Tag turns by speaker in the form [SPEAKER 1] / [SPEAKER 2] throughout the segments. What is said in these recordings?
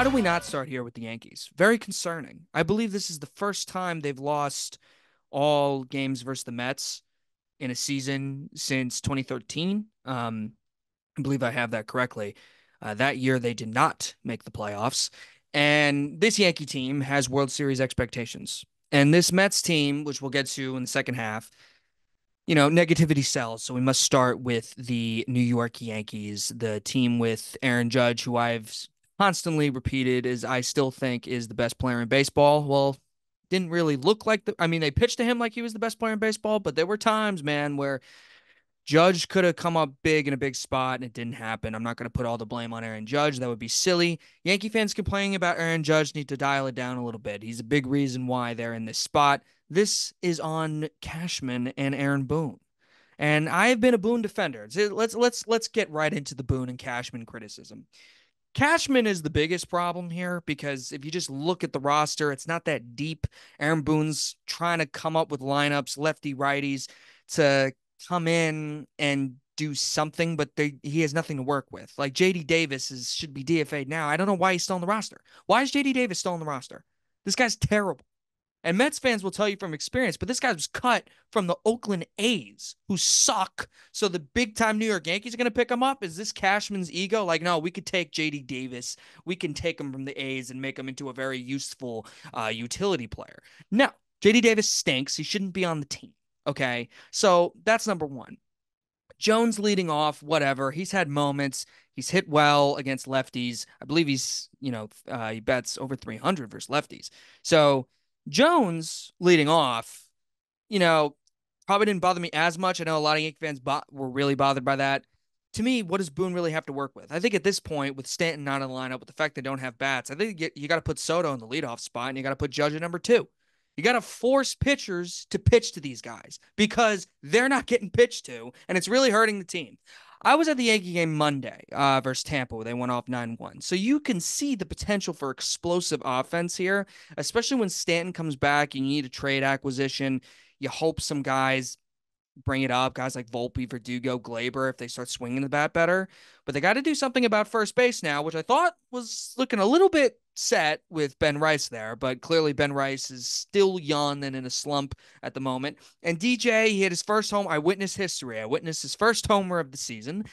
[SPEAKER 1] how do we not start here with the Yankees? Very concerning. I believe this is the first time they've lost all games versus the Mets in a season since 2013. I believe I have that correctly. That year they did not make the playoffs. And this Yankee team has World Series expectations. And this Mets team, which we'll get to in the second half, negativity sells. So we must start with the New York Yankees, the team with Aaron Judge, who I've constantly repeated is I still think is the best player in baseball. Well, didn't really look like I mean, they pitched to him like he was the best player in baseball, but there were times, man, where Judge could have come up big in a big spot and it didn't happen. I'm not going to put all the blame on Aaron Judge. That would be silly. Yankee fans complaining about Aaron Judge need to dial it down a little bit. He's a big reason why they're in this spot. This is on Cashman and Aaron Boone. And I have been a Boone defender. So let's get right into the Boone and Cashman criticism. Cashman is the biggest problem here because if you just look at the roster, it's not that deep. Aaron Boone's trying to come up with lineups, lefty righties, to come in and do something, but he has nothing to work with. Like JD Davis should be DFA'd now. I don't know why he's still on the roster. Why is JD Davis still on the roster? This guy's terrible. And Mets fans will tell you from experience, but this guy was cut from the Oakland A's, who suck. So the big time New York Yankees are going to pick him up. Is this Cashman's ego? Like, no, we could take JD Davis. We can take him from the A's and make him into a very useful utility player. No, JD Davis stinks. He shouldn't be on the team. Okay. So that's number one. Jones leading off, whatever. He's had moments. He's hit well against lefties. I believe he bets over 300 versus lefties. So Jones leading off, you know, probably didn't bother me as much. I know a lot of Yankee fans were really bothered by that. To me, what does Boone really have to work with? I think at this point, with Stanton not in the lineup, with the fact they don't have bats, I think you got to put Soto in the leadoff spot and you got to put Judge at number two. You got to force pitchers to pitch to these guys because they're not getting pitched to, and it's really hurting the team. I was at the Yankee game Monday versus Tampa where they went off 9-1. So you can see the potential for explosive offense here, especially when Stanton comes back and you need a trade acquisition. You hope some guys bring it up, guys like Volpe, Verdugo, Glaber, if they start swinging the bat better. But they got to do something about first base now, which I thought was looking a little bit set with Ben Rice there, but clearly Ben Rice is still young and in a slump at the moment. And DJ, he hit his first home. I witnessed history. I witnessed his first homer of the season,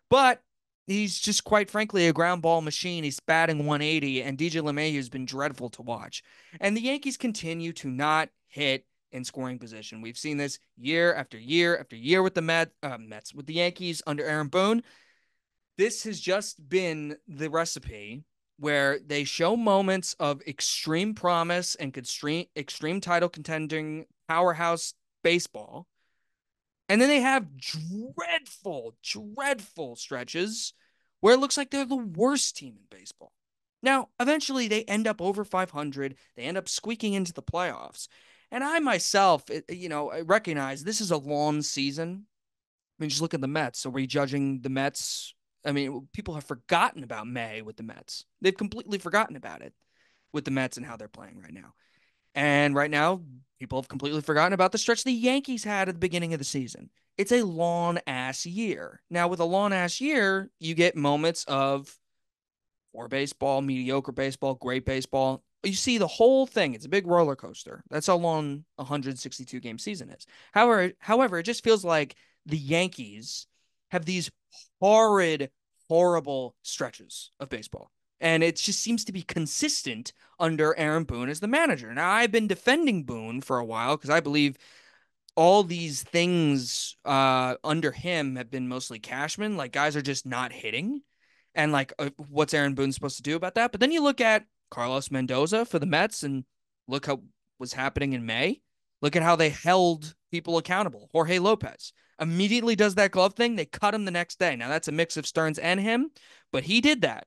[SPEAKER 1] but he's just quite frankly a ground ball machine. He's batting 180, and DJ LeMahieu has been dreadful to watch. And the Yankees continue to not hit in scoring position. We've seen this year after year after year with the Mets, with the Yankees under Aaron Boone. This has just been the recipe where they show moments of extreme promise and extreme title contending powerhouse baseball. And then they have dreadful stretches where it looks like they're the worst team in baseball. Now, eventually they end up over 500. They end up squeaking into the playoffs. And I myself, I recognize this is a long season. I mean, just look at the Mets. So, are we judging the Mets? I mean, people have forgotten about May with the Mets. They've completely forgotten about it with the Mets and how they're playing right now. And right now, people have completely forgotten about the stretch the Yankees had at the beginning of the season. It's a long ass year. Now, with a long ass year, you get moments of poor baseball, mediocre baseball, great baseball. You see the whole thing. It's a big roller coaster. That's how long a 162 game season is. However, it just feels like the Yankees have these horrible stretches of baseball. And it just seems to be consistent under Aaron Boone as the manager. Now, I've been defending Boone for a while because I believe all these things under him have been mostly Cashman. Like, guys are just not hitting. And, like, what's Aaron Boone supposed to do about that? But then you look at Carlos Mendoza for the Mets and look how was happening in May. Look at how they held people accountable. Jorge Lopez immediately does that glove thing. They cut him the next day. Now, that's a mix of Stearns and him, but he did that.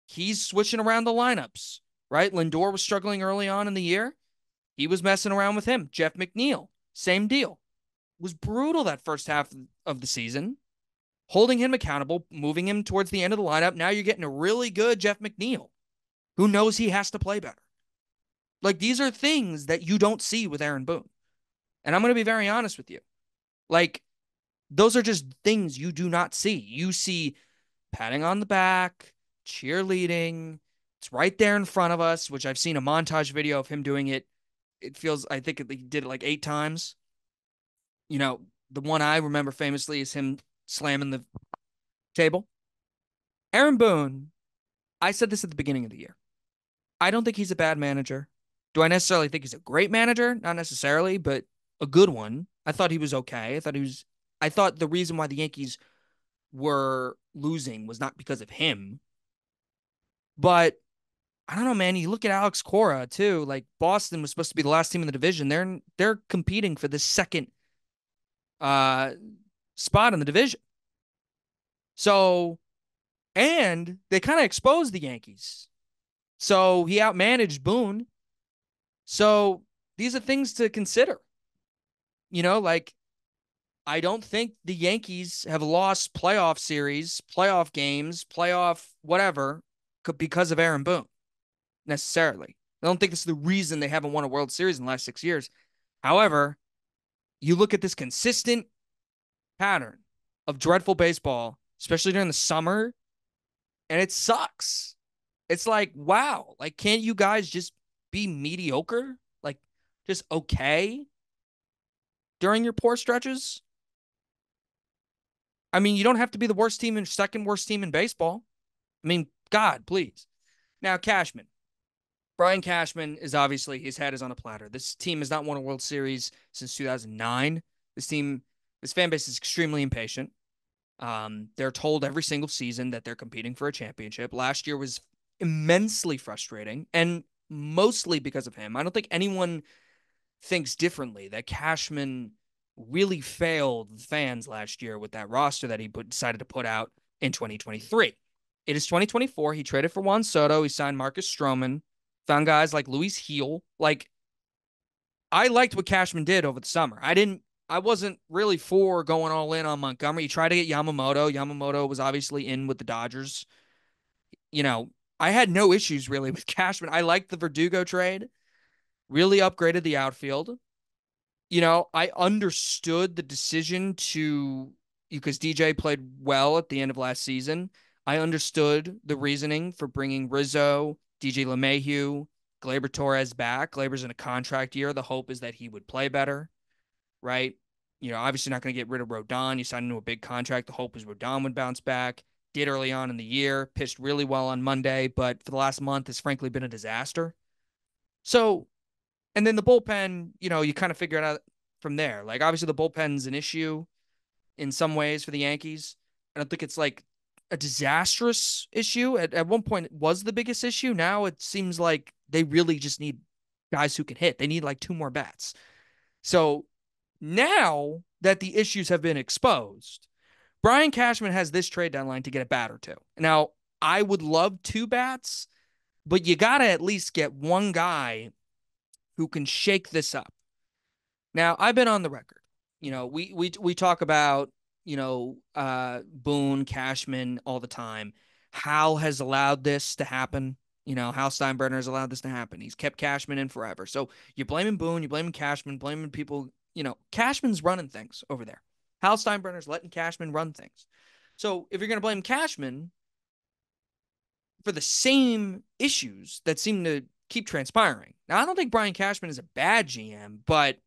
[SPEAKER 1] He's switching around the lineups, right? Lindor was struggling early on in the year. He was messing around with him. Jeff McNeil, same deal. Was brutal that first half of the season, holding him accountable, moving him towards the end of the lineup. Now you're getting a really good Jeff McNeil who knows he has to play better. Like, these are things that you don't see with Aaron Boone. And I'm going to be very honest with you. Like, those are just things you do not see. You see patting on the back, cheerleading, It's right there in front of us, which I've seen a montage video of him doing it. It feels, I think he did it like 8 times. You know, the one I remember famously is him slamming the table. Aaron Boone, I said this at the beginning of the year. I don't think he's a bad manager. Do I necessarily think he's a great manager? Not necessarily, but a good one. I thought he was okay. I thought the reason why the Yankees were losing was not because of him. But I don't know, man. You look at Alex Cora too. Like Boston was supposed to be the last team in the division. They're competing for the second uh spot in the division. So, and they kind of exposed the Yankees. So he outmanaged Boone. So these are things to consider. Like I don't think the Yankees have lost playoff series, playoff games, playoff whatever because of Aaron Boone necessarily. I don't think this is the reason they haven't won a World Series in the last 6 years. However, you look at this consistent pattern of dreadful baseball, especially during the summer, and it sucks. It's like, wow, like, can't you guys just be mediocre? Like, just okay during your poor stretches? I mean, you don't have to be the worst team and second worst team in baseball. I mean, God, please. Now, Cashman. Brian Cashman is obviously, his head is on a platter. This team has not won a World Series since 2009. This fan base is extremely impatient. They're told every single season that they're competing for a championship. Last year was immensely frustrating, and mostly because of him. I don't think anyone thinks differently that Cashman really failed fans last year with that roster that he decided to put out in 2023. It is 2024. He traded for Juan Soto. He signed Marcus Stroman, found guys like Luis Heel. Like, I liked what Cashman did over the summer. I wasn't really for going all in on Montgomery. He tried to get Yamamoto. Yamamoto was obviously in with the Dodgers. I had no issues really with Cashman. I liked the Verdugo trade. Really upgraded the outfield. I understood the decision because DJ played well at the end of last season. I understood the reasoning for bringing Rizzo, DJ LeMahieu, Gleyber Torres back. Gleyber's in a contract year. The hope is that he would play better, right? Obviously not going to get rid of Rodon. You signed into a big contract. The hope is Rodon would bounce back. Did early on in the year, pitched really well on Monday, but for the last month has frankly been a disaster. So, and then the bullpen, you kind of figure it out from there. Like, obviously the bullpen's an issue in some ways for the Yankees. I don't think it's like a disastrous issue. At one point it was the biggest issue. Now it seems like they really just need guys who can hit. They need like 2 more bats. So now that the issues have been exposed, Brian Cashman has this trade deadline to get a bat or two. Now, I would love 2 bats, but you got to at least get one guy who can shake this up. Now, I've been on the record. We talk about, Boone, Cashman all the time. Hal has allowed this to happen. Hal Steinbrenner has allowed this to happen. He's kept Cashman in forever. So you're blaming Boone, you're blaming Cashman, blaming people. Cashman's running things over there. Hal Steinbrenner's letting Cashman run things. So if you're going to blame Cashman for the same issues that seem to keep transpiring. Now, I don't think Brian Cashman is a bad GM, but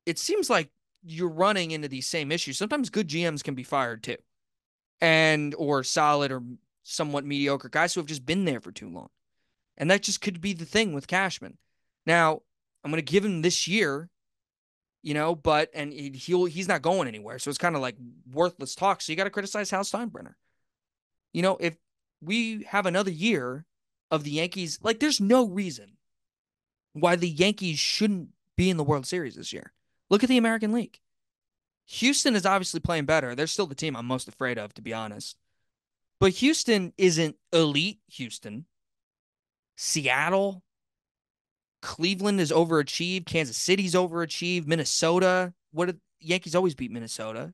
[SPEAKER 1] it seems like you're running into these same issues. Sometimes good GMs can be fired too, or solid or somewhat mediocre guys who have just been there for too long. And that just could be the thing with Cashman. Now, I'm going to give him this year, but he's not going anywhere. So it's kind of like worthless talk. So you got to criticize Hal Steinbrenner. If we have another year of the Yankees, like, there's no reason why the Yankees shouldn't be in the World Series this year. Look at the American League. Houston is obviously playing better. They're still the team I'm most afraid of, to be honest. But Houston isn't elite Houston. Seattle, Cleveland is overachieved. Kansas City's overachieved. Minnesota. Yankees always beat Minnesota.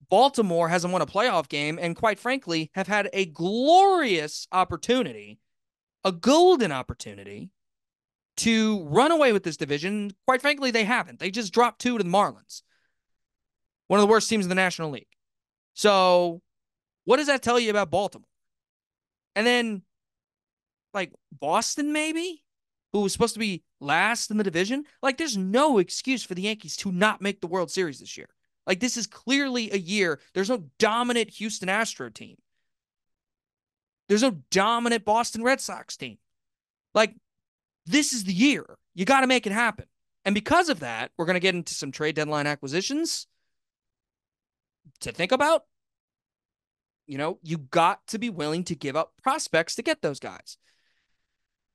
[SPEAKER 1] Baltimore hasn't won a playoff game and, quite frankly, have had a glorious opportunity, a golden opportunity to run away with this division. Quite frankly, they haven't. They just dropped 2 to the Marlins, one of the worst teams in the National League. So what does that tell you about Baltimore? And then like Boston maybe, who was supposed to be last in the division. Like there's no excuse for the Yankees to not make the World Series this year. Like this is clearly a year. There's no dominant Houston Astro team. There's no dominant Boston Red Sox team. Like this is the year. You got to make it happen. And because of that, we're going to get into some trade deadline acquisitions to think about. You got to be willing to give up prospects to get those guys.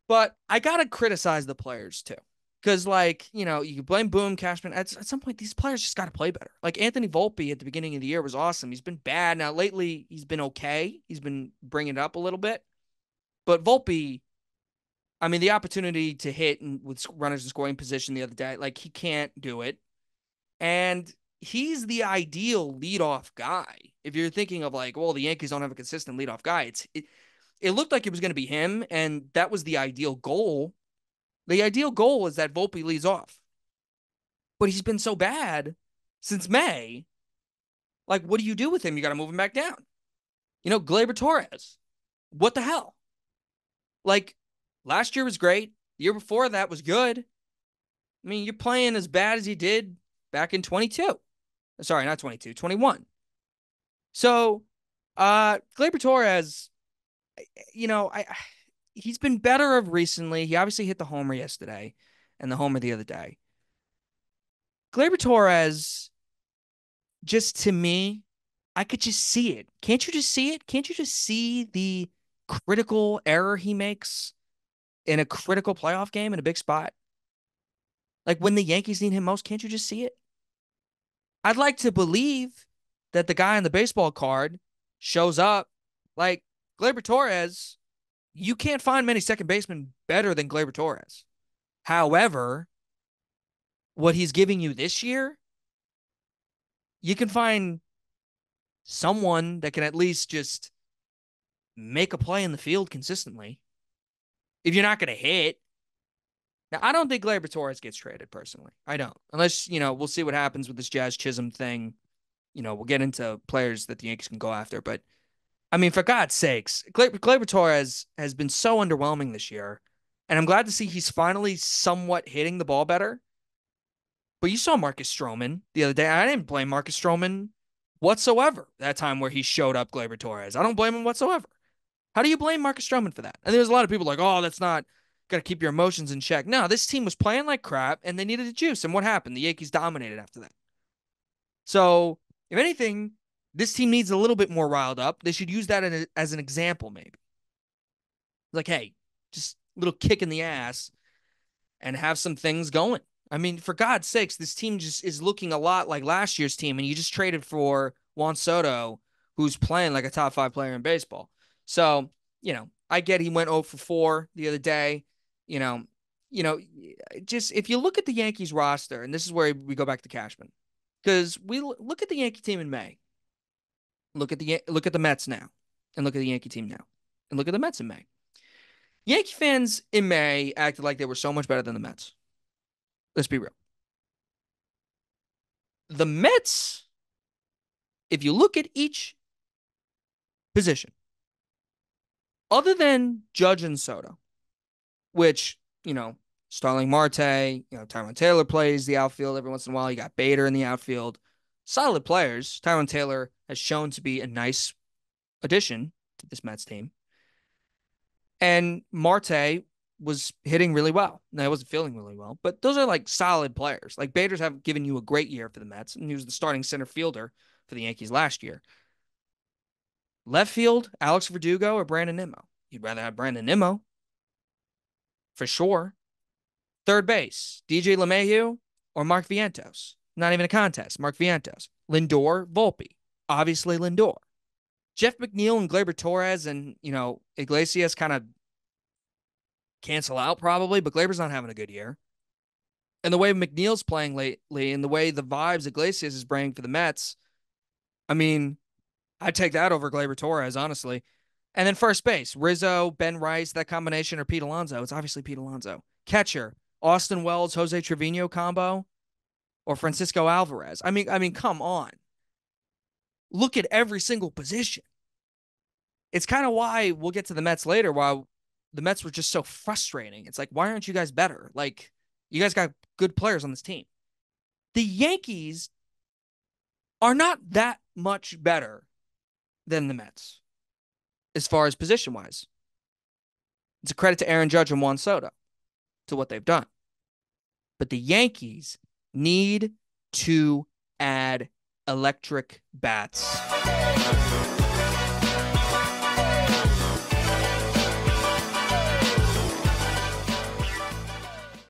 [SPEAKER 1] But I got to criticize the players too. Because, you can blame Boom, Cashman. At some point, these players just got to play better. Like Anthony Volpe at the beginning of the year was awesome. He's been bad. Now, lately, he's been okay. He's been bringing it up a little bit. But Volpe, I mean, the opportunity to hit with runners in scoring position the other day, like, he can't do it. And he's the ideal leadoff guy. If you're thinking of, well, the Yankees don't have a consistent leadoff guy, it looked like it was going to be him, and that was the ideal goal. The ideal goal is that Volpe leads off. But he's been so bad since May. Like, what do you do with him? You got to move him back down. Gleyber Torres. What the hell? Like, last year was great. The year before that was good. I mean, you're playing as bad as you did back in 22. Sorry, not 22, 21. So, Gleyber Torres, he's been better of recently. He obviously hit the homer yesterday and the homer the other day. Gleyber Torres, just to me, I could just see it. Can't you just see it? Can't you just see the critical error he makes in a critical playoff game in a big spot? Like when the Yankees need him most, can't you just see it? I'd like to believe that the guy on the baseball card shows up. Like Gleyber Torres, you can't find many second basemen better than Gleyber Torres. However, what he's giving you this year, you can find someone that can at least just make a play in the field consistently. If you're not going to hit. Now, I don't think Gleyber Torres gets traded personally. I don't. Unless, we'll see what happens with this Jazz Chisholm thing. We'll get into players that the Yankees can go after. But, I mean, for God's sakes, Gleyber Torres has been so underwhelming this year. And I'm glad to see he's finally somewhat hitting the ball better. But you saw Marcus Stroman the other day. I didn't blame Marcus Stroman whatsoever that time where he showed up Gleyber Torres. I don't blame him whatsoever. How do you blame Marcus Stroman for that? And there's a lot of people like, oh, that's not, got to keep your emotions in check. No, this team was playing like crap and they needed a juice. And what happened? The Yankees dominated after that. So, if anything, this team needs a little bit more riled up. They should use that as an example, maybe. Like, hey, just a little kick in the ass and have some things going. I mean, for God's sakes, this team just is looking a lot like last year's team, and you just traded for Juan Soto, who's playing like a top 5 player in baseball. So, I get he went 0 for 4 the other day. Just if you look at the Yankees roster, and this is where we go back to Cashman, because we look at the Yankee team in May, look at the Mets now, and look at the Yankee team now, and look at the Mets in May. Yankee fans in May acted like they were so much better than the Mets. Let's be real. The Mets, if you look at each position, other than Judge and Soto, which, Starling Marte, Tyrone Taylor plays the outfield every once in a while. You got Bader in the outfield. Solid players. Tyrone Taylor has shown to be a nice addition to this Mets team. And Marte was hitting really well. Now, he wasn't feeling really well, but those are solid players. Like Bader's have given you a great year for the Mets, and he was the starting center fielder for the Yankees last year. Left field, Alex Verdugo or Brandon Nimmo? You'd rather have Brandon Nimmo, for sure. Third base, DJ LeMahieu or Mark Vientos? Not even a contest. Mark Vientos. Lindor, Volpe. Obviously Lindor. Jeff McNeil and Gleyber Torres and, Iglesias kind of cancel out probably, but Gleyber's not having a good year. And the way McNeil's playing lately and the way the vibes Iglesias is bringing for the Mets, I mean, I'd take that over Gleyber Torres, honestly. And then first base, Rizzo, Ben Rice, that combination, or Pete Alonso. It's obviously Pete Alonso. Catcher, Austin Wells, Jose Trevino combo, or Francisco Alvarez. I mean, come on. Look at every single position. It's kind of why we'll get to the Mets later, why the Mets were just so frustrating. It's like, why aren't you guys better? Like, you guys got good players on this team. The Yankees are not that much better than the Mets as far as position wise. It's a credit to Aaron Judge and Juan Soto to what they've done. But the Yankees need to add electric bats.